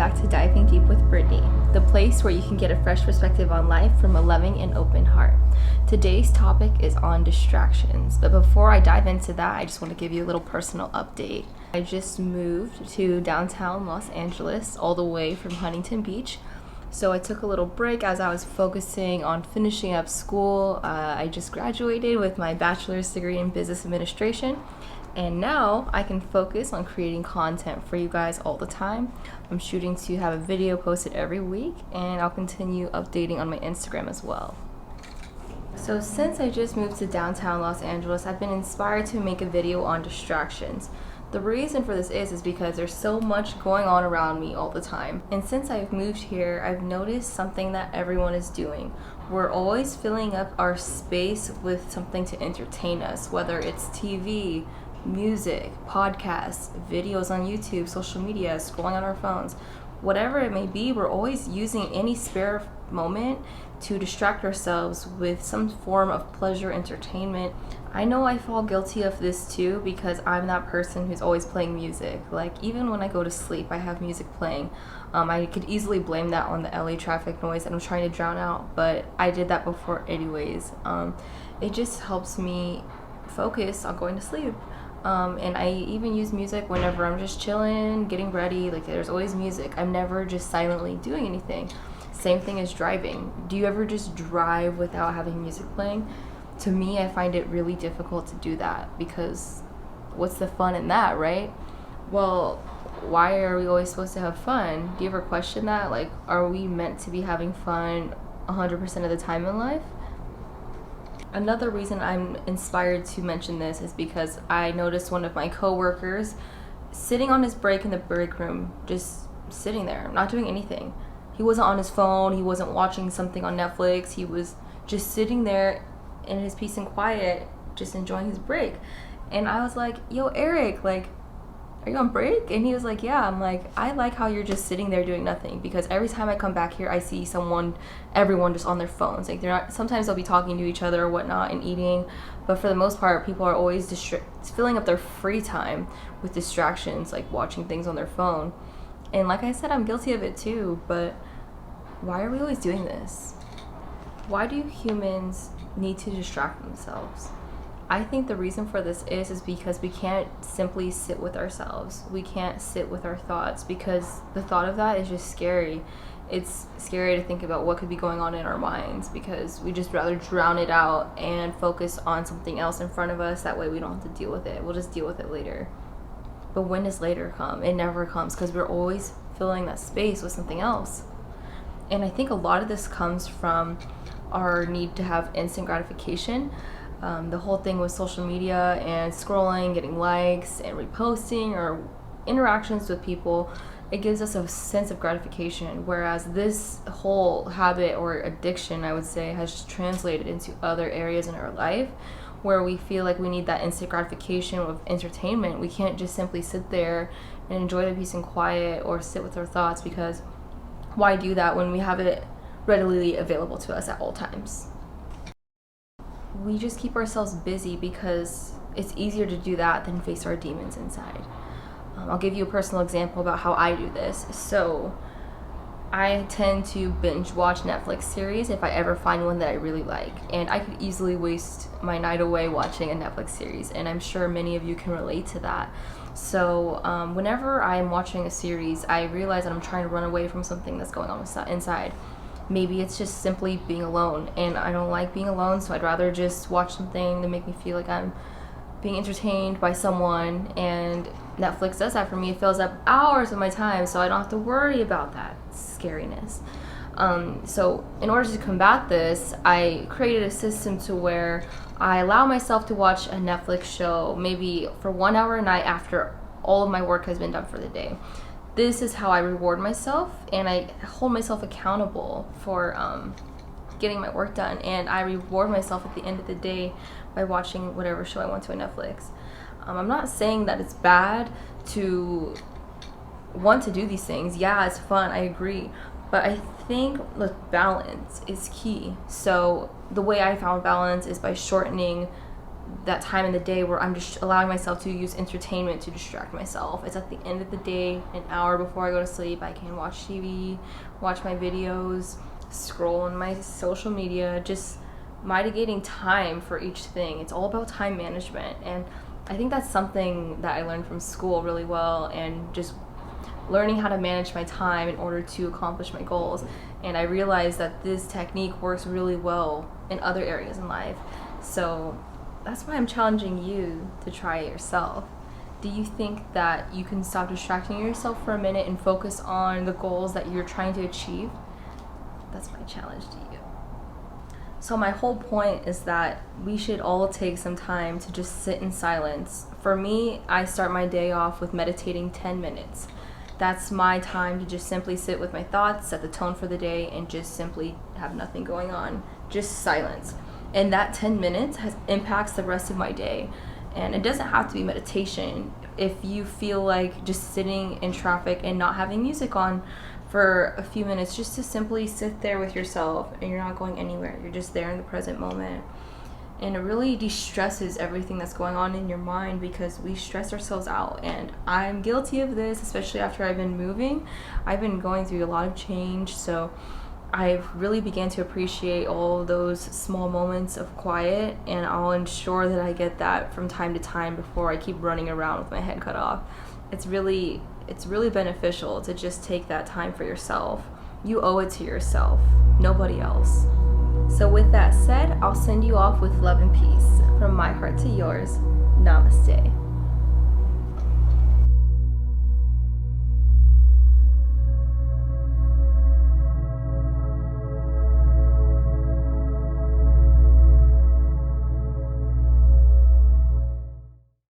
back to Diving Deep with Brittney, the place where you can get a fresh perspective on life from a loving and open heart. Today's topic is on distractions, but before I dive into that, I just want to give you a little personal update. I just moved to downtown Los Angeles, all the way from Huntington Beach. So I took a little break as I was focusing on finishing up school. I just graduated with my bachelor's degree in business administration. And now I can focus on creating content for you guys all the time. I'm shooting to have a video posted every week, and I'll continue updating on my Instagram as well. So since I just moved to downtown Los Angeles, I've been inspired to make a video on distractions. The reason for this is because there's so much going on around me all the time. And since I've moved here, I've noticed something that everyone is doing. We're always filling up our space with something to entertain us, whether it's TV, music, podcasts, videos on YouTube, social media, scrolling on our phones, whatever it may be. We're always using any spare moment to distract ourselves with some form of pleasure, entertainment. I know I fall guilty of this too because I'm that person who's always playing music. Like even when I go to sleep, I have music playing. I could easily blame that on the LA traffic noise that I'm trying to drown out, but I did that before anyways. It just helps me focus on going to sleep. And I even use music whenever I'm just chilling, getting ready. Like there's always music. I'm never just silently doing anything. Same thing as driving. Do you ever just drive without having music playing? To me, I find it really difficult to do that because what's the fun in that, right? Well, why are we always supposed to have fun? Do you ever question that? Like, are we meant to be having fun 100% of the time in life? Another reason I'm inspired to mention this is because I noticed one of my coworkers sitting on his break in the break room, just sitting there, not doing anything. He wasn't on his phone, he wasn't watching something on Netflix, he was just sitting there in his peace and quiet, just enjoying his break. And I was like, yo, Eric, like, are you on break? And he was like, yeah. I'm like, I like how you're just sitting there doing nothing, because every time I come back here, I see everyone just on their phones. Like sometimes they'll be talking to each other or whatnot and eating, but for the most part, people are always filling up their free time with distractions, like watching things on their phone. And like I said, I'm guilty of it too, but why are we always doing this? Why do humans need to distract themselves? I think the reason for this is because we can't simply sit with ourselves. We can't sit with our thoughts because the thought of that is just scary. It's scary to think about what could be going on in our minds because we just rather drown it out and focus on something else in front of us. That way we don't have to deal with it. We'll just deal with it later. But when does later come? It never comes because we're always filling that space with something else. And I think a lot of this comes from our need to have instant gratification. The whole thing with social media and scrolling, getting likes and reposting or interactions with people, it gives us a sense of gratification, whereas this whole habit or addiction, I would say, has translated into other areas in our life where we feel like we need that instant gratification of entertainment. We can't just simply sit there and enjoy the peace and quiet or sit with our thoughts, because why do that when we have it readily available to us at all times? We just keep ourselves busy because it's easier to do that than face our demons inside. I'll give you a personal example about how I do this. So I tend to binge watch Netflix series if I ever find one that I really like. And I could easily waste my night away watching a Netflix series, and I'm sure many of you can relate to that. So whenever I'm watching a series, I realize that I'm trying to run away from something that's going on inside. Maybe it's just simply being alone, and I don't like being alone, so I'd rather just watch something to make me feel like I'm being entertained by someone, and Netflix does that for me. It fills up hours of my time, so I don't have to worry about that scariness. So in order to combat this, I created a system to where I allow myself to watch a Netflix show maybe for 1 hour a night after all of my work has been done for the day. This is how I reward myself, and I hold myself accountable for getting my work done, and I reward myself at the end of the day by watching whatever show I want to on Netflix. I'm not saying that it's bad to want to do these things. Yeah, it's fun, I agree, but I think the balance is key. So the way I found balance is by shortening that time in the day where I'm just allowing myself to use entertainment to distract myself. It's at the end of the day, an hour before I go to sleep, I can watch TV, watch my videos, scroll on my social media, just mitigating time for each thing. It's all about time management, and I think that's something that I learned from school really well, and just learning how to manage my time in order to accomplish my goals. And I realized that this technique works really well in other areas in life. So that's why I'm challenging you to try it yourself. Do you think that you can stop distracting yourself for a minute and focus on the goals that you're trying to achieve? That's my challenge to you. So my whole point is that we should all take some time to just sit in silence. For me, I start my day off with meditating 10 minutes. That's my time to just simply sit with my thoughts, set the tone for the day, and just simply have nothing going on. Just silence. And that 10 minutes impacts the rest of my day. And it doesn't have to be meditation. If you feel like just sitting in traffic and not having music on for a few minutes, just to simply sit there with yourself and you're not going anywhere. You're just there in the present moment. And it really de-stresses everything that's going on in your mind, because we stress ourselves out. And I'm guilty of this, especially after I've been moving. I've been going through a lot of change, so I've really began to appreciate all those small moments of quiet, and I'll ensure that I get that from time to time before I keep running around with my head cut off. It's really beneficial to just take that time for yourself. You owe it to yourself, nobody else. So with that said, I'll send you off with love and peace. From my heart to yours, namaste.